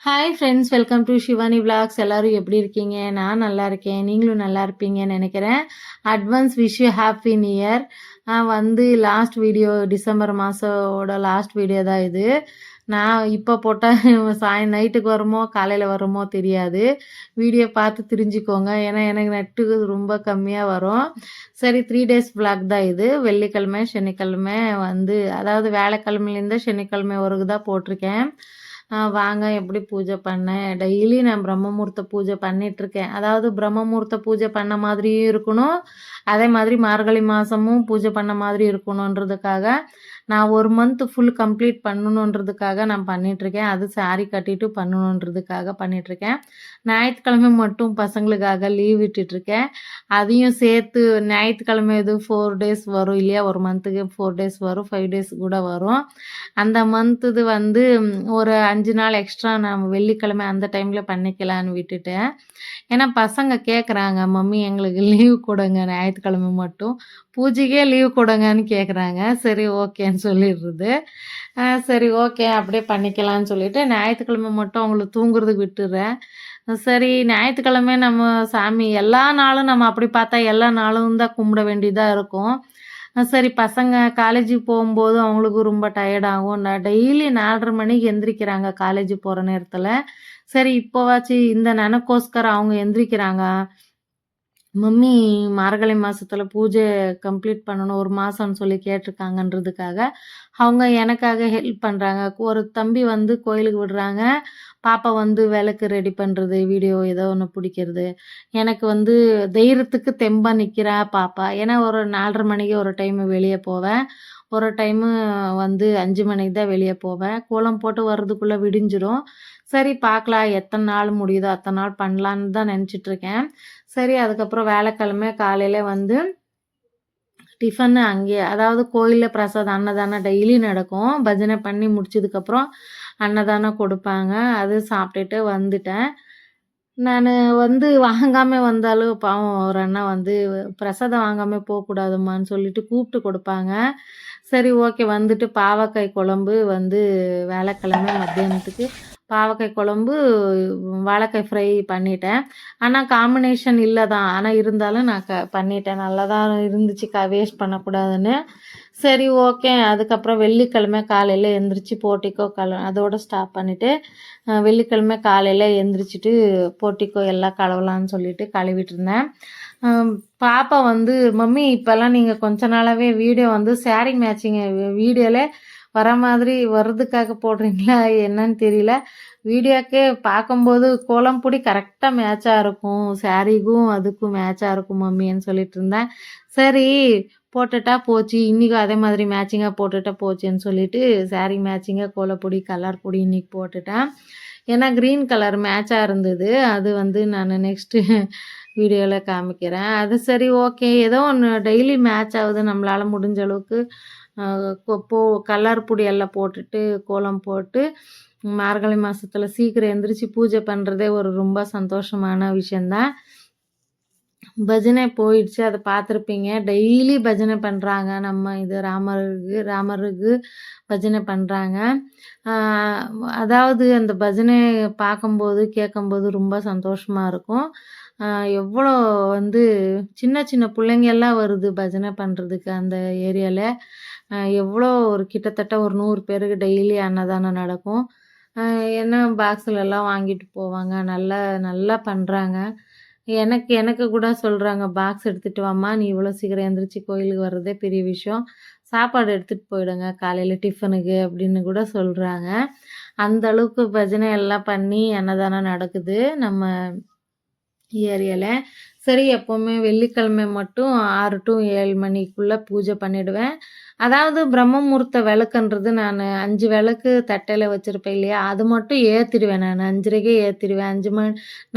Hi friends, welcome to Shivani vlogs. எல்லாரும் எப்படி இருக்கீங்க? நான் நல்லா இருக்கேன். நீங்களும் நல்லா இருப்பீங்கன்னு நினைக்கிறேன். Advance wish you happy new year. Last video December மாதோட லாஸ்ட் வீடியோ தான் இது. நான் இப்போ போட்டால் நைட்டுக்கு வருமோ காலையில் வருமோ தெரியாது. வீடியோ பார்த்து தெரிஞ்சுக்கோங்க. ஏன்னா எனக்கு நெட்டு ரொம்ப கம்மியாக வரும். சரி, 3 டேஸ் விளாக் தான் இது. வெள்ளிக்கிழமை சனிக்கிழமை அதாவது வேலைக்கிழமையிலேருந்து சனிக்கிழமை வரைக்கும் தான் போட்டிருக்கேன். வாங்க எப்படி பூஜை பண்ணேன். டெய்லி நான் பிரம்ம முகூர்த்த பூஜை பண்ணிகிட்ருக்கேன். அதாவது பிரம்ம முகூர்த்த பூஜை பண்ண மாதிரியும் இருக்கணும், அதே மாதிரி மார்கழி மாதமும் பூஜை பண்ண மாதிரி இருக்கணுன்றதுக்காக நான் 1 மந்த் ஃபுல் கம்ப்ளீட் பண்ணணுன்றதுக்காக நான் பண்ணிகிட்ருக்கேன். அது சாரி கட்டிட்டு பண்ணணுன்றதுக்காக பண்ணிகிட்ருக்கேன். ஞாயிற்றுக்கிழமை மட்டும் பசங்களுக்காக லீவ் விட்டுட்ருக்கேன். அதையும் சேர்த்து ஞாயிற்றுக்கிழமை இது 4 டேஸ் வரும் இல்லையா, ஒரு மந்த்துக்கு 4 டேஸ் வரும், 5 டேஸ் கூட வரும். அந்த மந்த்து ஒரு 5 நாள் எக்ஸ்ட்ரா நான் வெள்ளிக்கிழமை அந்த டைமில் பண்ணிக்கலான்னு விட்டுட்டேன். ஏன்னா பசங்க கேட்குறாங்க, மம்மி எங்களுக்கு லீவ் கொடுங்க ஞாயிற்றுக்கிழமை மட்டும், பூஜைக்கே லீவ் கொடுங்கன்னு கேட்குறாங்க. சரி ஓகேன்னு சொல்லிடுறது. சரி ஓகே அப்படியே பண்ணிக்கலான்னு சொல்லிட்டு ஞாயிற்றுக்கிழமை மட்டும் அவங்களுக்கு தூங்குறதுக்கு விட்டுடுறேன். சரி, ஞாயிற்றுக்கிழமை நம்ம சாமி எல்லா நாளும் நம்ம அப்படி பார்த்தா எல்லா நாளும் தான் கும்பிட வேண்டியதாக இருக்கும். சரி, பசங்க காலேஜுக்கு போகும்போது அவங்களுக்கு ரொம்ப டயர்டாகும். நான் டெய்லி 4:30 மணிக்கு எந்திரிக்கிறாங்க காலேஜ் போகிற நேரத்தில். சரி, இப்போவாச்சு இந்த நனக்கோஸ்கரம் அவங்க எந்திரிக்கிறாங்க. மம்மி மார்கழி மாதத்தில் பூஜை கம்ப்ளீட் பண்ணணும் 1 மாதம்னு சொல்லி கேட்டிருக்காங்கன்றதுக்காக அவங்க எனக்காக ஹெல்ப் பண்ணுறாங்க. ஒரு தம்பி கோயிலுக்கு விடுறாங்க, பாப்பா விளக்கு ரெடி பண்ணுறது, வீடியோ ஏதோ ஒன்று பிடிக்கிறது. எனக்கு தைரியத்துக்கு தெம்பா நிற்கிறா பாப்பா. ஏன்னா ஒரு 4:30 மணிக்கு ஒரு டைமு வெளியே போவேன், ஒரு டைமு 5 மணிக்கு தான் வெளியே போவேன். கோலம் போட்டு வர்றதுக்குள்ளே விடிஞ்சிரும். சரி பார்க்கலாம், எத்தனை நாள் முடியுதோ அத்தனை நாள் பண்ணலான்னு தான் நினச்சிட்ருக்கேன். சரி, அதுக்கப்புறம் வேலைக்கிழமை காலையில் டிஃபன்னு அங்கேயே, அதாவது கோயிலில் பிரசாதம் அன்னதானம் டெய்லி நடக்கும். பஜனை பண்ணி முடிச்சதுக்கப்புறம் அன்னதானம் கொடுப்பாங்க. அது சாப்பிட்டுட்டு வந்துட்டேன். நான் வாங்காமல் வந்தாலும் பாவம் ஒரு அண்ணா பிரசாதம் வாங்காமல் போகக்கூடாதும்மான்னு சொல்லிட்டு கூப்பிட்டு கொடுப்பாங்க. சரி ஓகே, வந்துட்டு பாவக்காய் குழம்பு வேலைக்கிழமை மத்தியானத்துக்கு பாவக்காய் குழம்பு, வாழைக்காய் ஃப்ரை பண்ணிட்டேன். ஆனால் காம்பினேஷன் இல்லை தான், ஆனால் இருந்தாலும் நான் பண்ணிட்டேன். நல்லா தான் இருந்துச்சு, வேஸ்ட் பண்ணக்கூடாதுன்னு. சரி ஓகே, அதுக்கப்புறம் வெள்ளிக்கிழமை காலையில் எந்திரிச்சு போர்ட்டிக்கோ அதோடு ஸ்டாப் பண்ணிவிட்டு வெள்ளிக்கிழமை காலையில் எந்திரிச்சிட்டு போர்ட்டிக்கோ எல்லாம் கழுவலான்னு சொல்லிட்டு கழுவிட்டு இருந்தேன். பாப்பா மம்மி இப்போல்லாம் நீங்கள் கொஞ்ச நாளாகவே வீடியோ சாரீ மேட்சிங் வீடியோவில் வர மாதிரி வர்றதுக்காக போடுறீங்களா என்னன்னு தெரியல. வீடியோக்கே பார்க்கும்போது கோலம் பொடி கரெக்டாக மேட்சாக இருக்கும், சாரீக்கும் அதுக்கும் மேட்சாக இருக்கும் மம்மின்னு சொல்லிட்டு இருந்தேன். சரி போட்டுட்டா போச்சு, இன்றைக்கும் அதே மாதிரி மேட்சிங்காக போட்டுட்டா போச்சுன்னு சொல்லிட்டு சாரீ மேட்சிங்காக கோலப்பொடி கலர் பொடி இன்றைக்கி போட்டுட்டேன். ஏன்னா க்ரீன் கலர் மேட்சாக இருந்தது. அது நான் நெக்ஸ்ட்டு வீடியோவில் காமிக்கிறேன். அது சரி ஓகே, ஏதோ ஒன்று டெய்லி மேட்ச் ஆகுது, நம்மளால் முடிஞ்ச அளவுக்கு கலர் பொடி எல்லாம் போட்டுட்டு கோலம் போட்டு மார்கழி மாதத்தில் சீக்கிரம் எந்திரிச்சு பூஜை பண்ணுறதே ஒரு ரொம்ப சந்தோஷமான விஷயந்தான். பஜனை போயிடுச்சு, அதை பார்த்துருப்பீங்க. டெய்லி பஜனை பண்ணுறாங்க. நம்ம இது ராமருக்கு பஜனை பண்ணுறாங்க. அதாவது அந்த பஜனை பார்க்கும்போது கேட்கும்போது ரொம்ப சந்தோஷமாக இருக்கும். எவ்வளோ சின்ன சின்ன பிள்ளைங்க எல்லாம் வருது பஜனை பண்ணுறதுக்கு அந்த ஏரியாவில். எவ்வளோ ஒரு கிட்டத்தட்ட ஒரு 100 பேருக்கு டெய்லி அன்னதானம் நடக்கும். என்ன பாக்ஸ்லலாம் வாங்கிட்டு போவாங்க. நல்லா நல்லா பண்ணுறாங்க. எனக்கு கூட சொல்கிறாங்க, பாக்ஸ் எடுத்துகிட்டு வாம்மா, நீ இவ்வளோ சீக்கிரம் எழுந்திரிச்சி கோயிலுக்கு வர்றதே பெரிய விஷயம், சாப்பாடு எடுத்துகிட்டு போயிடுங்க காலையில் டிஃபனுக்கு அப்படின்னு கூட சொல்கிறாங்க. அந்த அளவுக்கு பஜனை எல்லாம் பண்ணி அன்னதானம் நடக்குது நம்ம ஏரியாவில். சரி, எப்போவுமே வெள்ளிக்கிழமை மட்டும் 6 to 7 மணிக்குள்ளே பூஜை பண்ணிவிடுவேன். அதாவது பிரம்ம முகூர்த்த விளக்குன்றது நான் 5 விளக்கு தட்டையில் வச்சுருப்பேன் இல்லையா, அது மட்டும் ஏற்றிடுவேன். நான் 5:30க்கே ஏற்றிடுவேன்.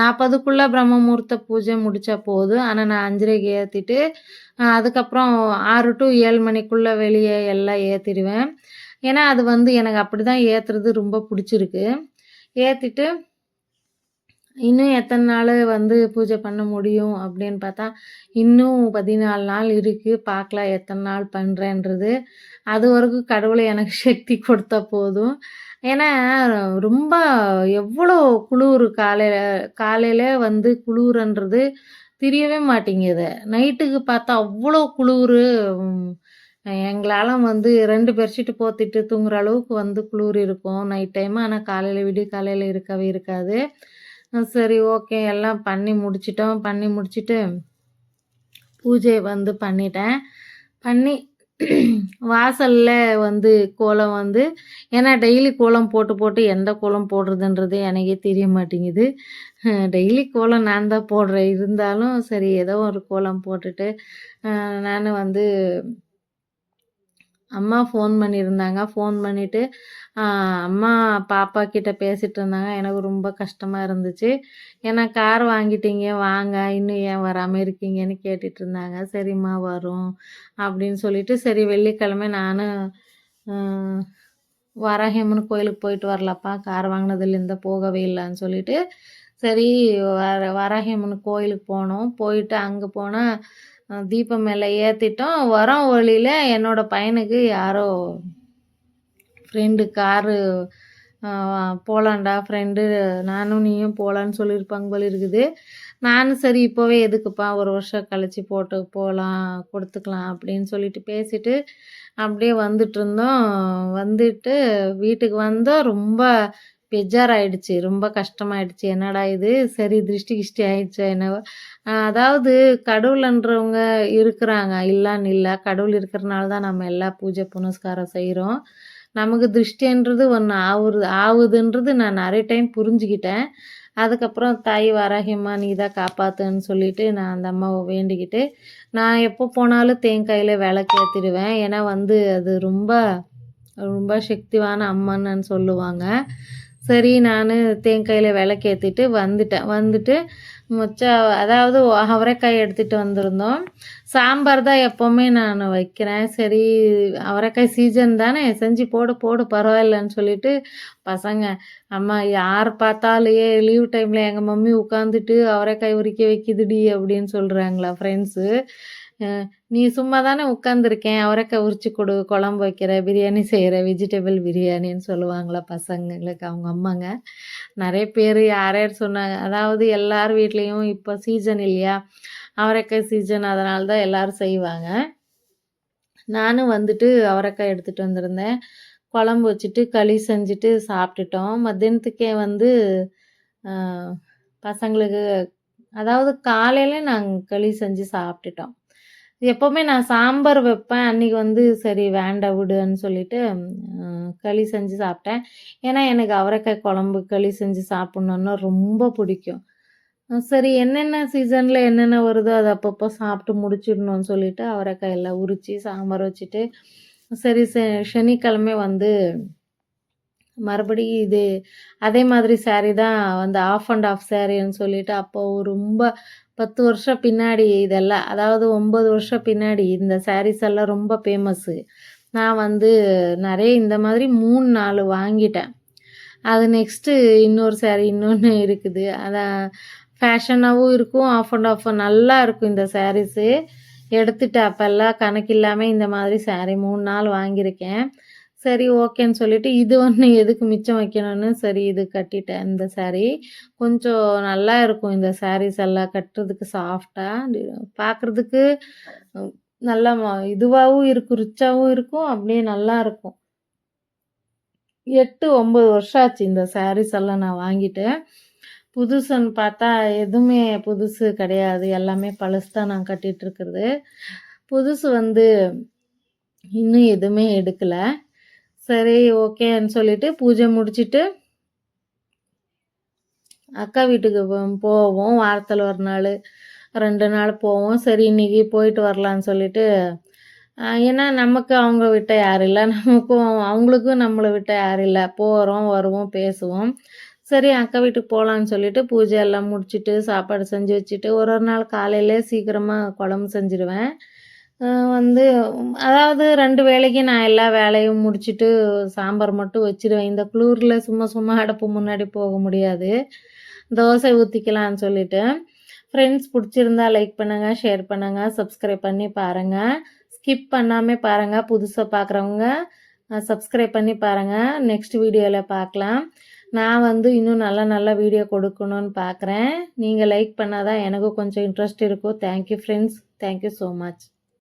5:40க்குள்ளே பிரம்ம முகூர்த்த பூஜை முடித்தா போதும். ஆனால் நான் 5:30க்கு ஏற்றிட்டு அதுக்கப்புறம் 6 to 7 மணிக்குள்ளே வெளியே எல்லாம் ஏற்றிடுவேன். ஏன்னா அது எனக்கு அப்படி தான் ஏற்றுறது ரொம்ப பிடிச்சிருக்கு. ஏற்றிட்டு இன்னும் எத்தனை நாள் பூஜை பண்ண முடியும் அப்படின்னு பார்த்தா, இன்னும் 14 நாள் இருக்குது. பார்க்கலாம் எத்தனை நாள் பண்ணுறேன்றது. அது வரைக்கும் கடவுளை எனக்கு சக்தி கொடுத்தா போதும். ஏன்னா, ரொம்ப எவ்வளோ குளுரு காலையில வந்து குளுருன்றது தெரியவே மாட்டேங்குது. நைட்டுக்கு பார்த்தா அவ்வளோ குளுரு. ம் எங்களால வந்து 2 பெட்ஷீட் போத்திட்டு தூங்குற அளவுக்கு வந்து குளுர் இருக்கும் நைட் டைம். ஆனா காலையில விடிய காலையில இருக்கவே இருக்காது. சரி ஓகே எல்லாம் பண்ணி முடிச்சுட்டோம். பண்ணி முடிச்சுட்டு பூஜை வந்து பண்ணிட்டேன். பண்ணி வாசல்ல வந்து கோலம் வந்து ஏன்னா டெய்லி கோலம் போட்டு, போட்டு எந்த கோலம் போடுறதுன்றது எனக்கே தெரிய மாட்டேங்குது. டெய்லி கோலம் நான் தான் போடுறேன். இருந்தாலும் சரி ஏதோ ஒரு கோலம் போட்டுட்டு, நானு வந்து அம்மா ஃபோன் பண்ணியிருந்தாங்க. ஃபோன் பண்ணிட்டு, அ அம்மா பாப்பா கிட்ட பேசிட்டு இருந்தாங்க. எனக்கு ரொம்ப கஷ்டமா இருந்துச்சு. ஏன்னா கார் வாங்கிட்டீங்க வாங்க, இன்னும் ஏன் வராம இருக்கீங்கன்னு கேட்டுட்டு இருந்தாங்க. சரிம்மா வரோம் அப்படின்னு சொல்லிட்டு, சரி வெள்ளிக்கிழமை நானும் அ வராகியம்மன் கோயிலுக்கு போயிட்டு வரலாப்பா, கார் வாங்கினதுலேருந்து போகவே இல்லன்னு சொல்லிட்டு, சரி வராகியம்மன் கோயிலுக்கு போனோம். போயிட்டு அங்க போனா தீபம் மேல ஏத்திட்டோம். வரோம் வழியில என்னோட பையனுக்கு யாரோ ஃப்ரெண்டு காரு அ போலாம்டா ஃப்ரெண்டு நானும் நீயும் போலான்னு சொல்லியிருப்பாங்க போல இருக்குது. நானும் சரி இப்போவே எதுக்குப்பா, ஒரு வருஷம் கழிச்சு போட்டு போலாம், கொடுத்துக்கலாம் அப்படின்னு சொல்லிட்டு பேசிட்டு, அப்படியே வந்துட்டுருந்தோம். வந்துட்டு வீட்டுக்கு வந்தோம். ரொம்ப பெஜாராயிடுச்சு. ரொம்ப கஷ்டமாயிடுச்சு. என்னடா இது! சரி திருஷ்டி கிஷ்டி ஆயிடுச்சா என்னவோ! அதாவது கடவுளன்றவங்க இருக்கிறாங்க. இல்லன்னு இல்ல. கடவுள் இருக்கிறனால தான் நம்ம எல்லா பூஜை புனஸ்காரம் செய்றோம். நமக்கு திருஷ்டின்றது ஒண்ணு ஆவுதுன்றது நான் நெறைய டைம் புரிஞ்சுக்கிட்டேன். அதுக்கப்புறம் தாய் வராகியம்மா நீ தான் காப்பாத்துன்னு சொல்லிட்டு நான் அந்த அம்மாவ வேண்டிக்கிட்டு, நான் எப்போ போனாலும் தேங்காயில விளக்கு ஏத்திடுவேன். ஏன்னா வந்து அது ரொம்ப ரொம்ப சக்திவான அம்மன்னு சொல்லுவாங்க. சரி நானு தேங்காயில விளக்கேத்திட்டு வந்துட்டேன். வந்துட்டு முச்சா அதாவது அவரைக்காய் எடுத்துட்டு வந்திருந்தோம். சாம்பார் தான் எப்பவுமே நானு வைக்கிறேன். சரி அவரைக்காய் சீசன் தானே செஞ்சு போடு போடு பரவாயில்லன்னு சொல்லிட்டு பசங்க, அம்மா யார் பார்த்தாலும் லீவ் டைம்ல எங்க மம்மி உட்காந்துட்டு அவரைக்காய் உரிக்க வைக்குதுடி அப்படின்னு சொல்றாங்களா ஃப்ரெண்ட்ஸு. அ நீ சும்மா தானே உட்காந்துருக்கேன். அவரைக்காய் உரிச்சு குடு, குழம்பு வைக்கிற, பிரியாணி செய்ற, வெஜிடபிள் பிரியாணின்னு சொல்லுவாங்களா பசங்களுக்கு அவங்க அம்மாங்க. நெறைய பேரு யார் யார் சொன்னாங்க. அதாவது எல்லார் வீட்லயும் இப்ப சீசன் இல்லையா? அவரைக்காய் சீசன் அதனால தான் எல்லாரும் செய்வாங்க. நானும் வந்துட்டு அவரைக்காய் எடுத்துட்டு வந்திருந்தேன். குழம்பு வச்சுட்டு, களி செஞ்சுட்டு சாப்பிட்டுட்டோம். மத்தியானத்துக்கே வந்து அ பசங்களுக்கு அதாவது காலையில நாங்க களி செஞ்சு சாப்பிட்டுட்டோம். எப்பவுமே நான் சாம்பார் வைப்பேன். அன்னைக்கு வந்து சரி வேண்டாம் விடுன்னு சொல்லிட்டு களி செஞ்சு சாப்பிட்டேன். ஏன்னா எனக்கு அவரைக்காய் குழம்பு, களி செஞ்சு சாப்பிடணுன்னா ரொம்ப பிடிக்கும். சரி என்னென்ன சீசன்ல என்னென்ன வருதோ அத அப்பப்போ சாப்பிட்டு முடிச்சிடணும்னு சொல்லிட்டு அவரைக்காய் எல்லாம் உரிச்சு சாம்பார் வச்சுட்டு, சரி சனிக்கிழமை வந்து மறுபடியும் அதே மாதிரி சாரி தான் வந்து ஆஃப் அண்ட் ஆஃப் சாரின்னு சொல்லிட்டு அப்போ ரொம்ப 10 வருஷம் பின்னாடி இதெல்லாம் அதாவது 9 வருஷம் பின்னாடி இந்த சாரீஸ் எல்லாம் ரொம்ப ஃபேமஸ்ஸு. நான் வந்து நெறைய இந்த மாதிரி 3, 4 வாங்கிட்டேன். அது நெக்ஸ்ட்டு இன்னொரு சாரி இன்னொன்னு இருக்குது. அதான் ஃபேஷனாவும் இருக்கும். ஆஃப் அண்ட் ஆஃப் நல்லா இருக்கும் இந்த சாரீஸு. எடுத்துட்டு அப்பல்லாம் கணக்கில்லாம இந்த மாதிரி சாரி 3, 4 வாங்கியிருக்கேன். சரி ஓகேன்னு சொல்லிட்டு இது ஒண்ணு எதுக்கு மிச்சம் வைக்கணும்னு சரி இது கட்டிட்டேன் இந்த சாரி. கொஞ்சம் நல்லா இருக்கும் இந்த சாரீஸ் எல்லாம் கட்டுறதுக்கு சாஃப்ட்டா, பார்க்குறதுக்கு நல்லா இதுவாவும் இருக்கும், ரிச்சாவும் இருக்கும். அப்படியே நல்லாருக்கும். 8, 9 வருஷம் ஆச்சு இந்த சாரீஸ் எல்லாம் நான் வாங்கிட்டு. புதுசுன்னு பார்த்தா எதுவுமே புதுசு கிடையாது. எல்லாமே பழசு தான் நான் கட்டிட்டு இருக்கிறது. புதுசு வந்து இன்னும் எதுவுமே எடுக்கல. சரி ஓகேன்னு சொல்லிட்டு பூஜை முடிச்சுட்டு அக்கா வீட்டுக்கு போவோம். வாரத்துல 1 நாளு, 2 நாள் போவோம். சரி இன்னைக்கு போயிட்டு வரலான்னு சொல்லிட்டு, ஏன்னா நமக்கு அவங்க விட்ட யாரும் இல்ல. நமக்கும் அவங்களுக்கும் நம்மள விட்ட யாரும் இல்ல. போறோம், வருவோம், பேசுவோம். சரி அக்கா வீட்டுக்கு போலான்னு சொல்லிட்டு பூஜை எல்லாம் முடிச்சுட்டு, சாப்பாடு செஞ்சு வச்சுட்டு, ஒரு ஒரு நாள் காலையிலே சீக்கிரமா குழம்பு செஞ்சுருவேன். அ வந்து அதாவது 2 வேளைக்கு நான் எல்லா வேலையும் முடிச்சுட்டு, சாம்பார் மட்டும் வச்சுருவேன். இந்த குளூர்ல சும்மா சும்மா அடுப்பு முன்னாடி போக முடியாது. தோசை ஊத்திக்கலான்னு சொல்லிட்டு. ஃப்ரெண்ட்ஸ் புடிச்சிருந்தா லைக் பண்ணுங்க, ஷேர் பண்ணுங்க, சப்ஸ்கிரைப் பண்ணி பாருங்க. ஸ்கிப் பண்ணாம பாருங்க. புதுசா பார்க்குறவங்க சப்ஸ்கிரைப் பண்ணி பாருங்கள். நெக்ஸ்ட் வீடியோவில் பார்க்கலாம். நான் வந்து இன்னும் நல்ல நல்ல வீடியோ கொடுக்கணும்னு பார்க்குறேன். நீங்கள் லைக் பண்ணால் தான் எனக்கும் கொஞ்சம் இன்ட்ரெஸ்ட் இருக்கும். Thank you friends. Thank you so much.